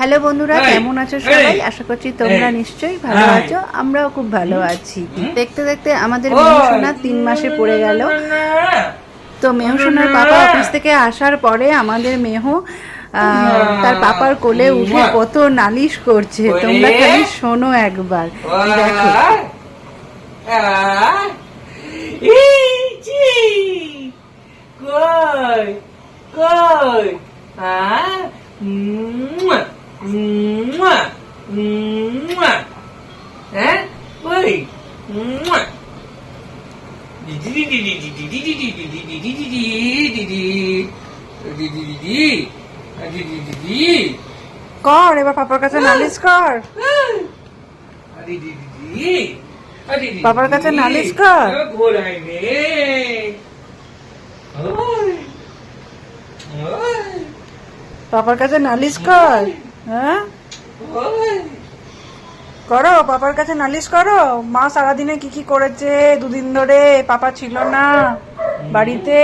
Hello বন্ধুরা, কেমন আছো সবাই? আশা করছি তোমরা নিশ্চয়ই ভালো আছো। আমরাও খুব ভালো আছি। দেখতে দেখতে আমাদের মেহু সোনা 3 মাসে পড়ে গেল। তো মেহু সোনার পাপা অফিস থেকে আসার পরে আমাদের মেহু তার পাপার কোলে উঠে কত নালিশ করছে, তোমরা খালি শোনো একবার, দেখো। কই কই হ্যাঁ ওই কর এবার পাপার কাছে নালিশ কর, পাপার কাছে নালিশ কর। পাপার কাছে নালিশ কর। হ্যাঁ করো, পাপার কাছে নালিশ করো। মা সারাদিনে কি কি করেছে, দুদিন ধরে পাপা ছিল না বাড়িতে।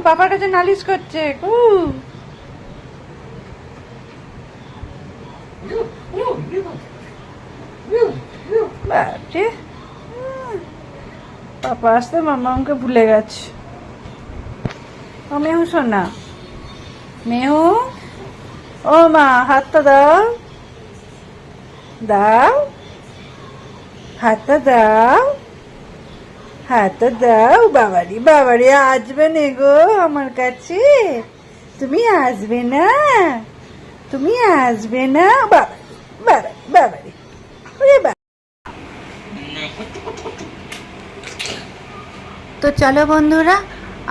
পাপার কাছে নালিশ করছে। বাপরে, পাপা আসতে মামা আমাকে ভুলে গেছে। ও মেহু সোনা, মেহু, ও মা হাতটা দাও, দাও হাতটা দাও, হাতটা দাও। বাবারি বাবারি, আসবে না গো আমার কাছে? তুমি আসবে না, তুমি আসবে না? বাবারি বাবারি বাবারি, ওরে বাবা। তো চলো বন্ধুরা,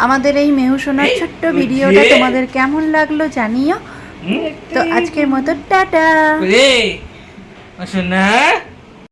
আমাদের এই মেহু সোনার ছোট্ট ভিডিওটা তোমাদের কেমন লাগলো জানিও। তো আজকের মতো টাটা। সোনা।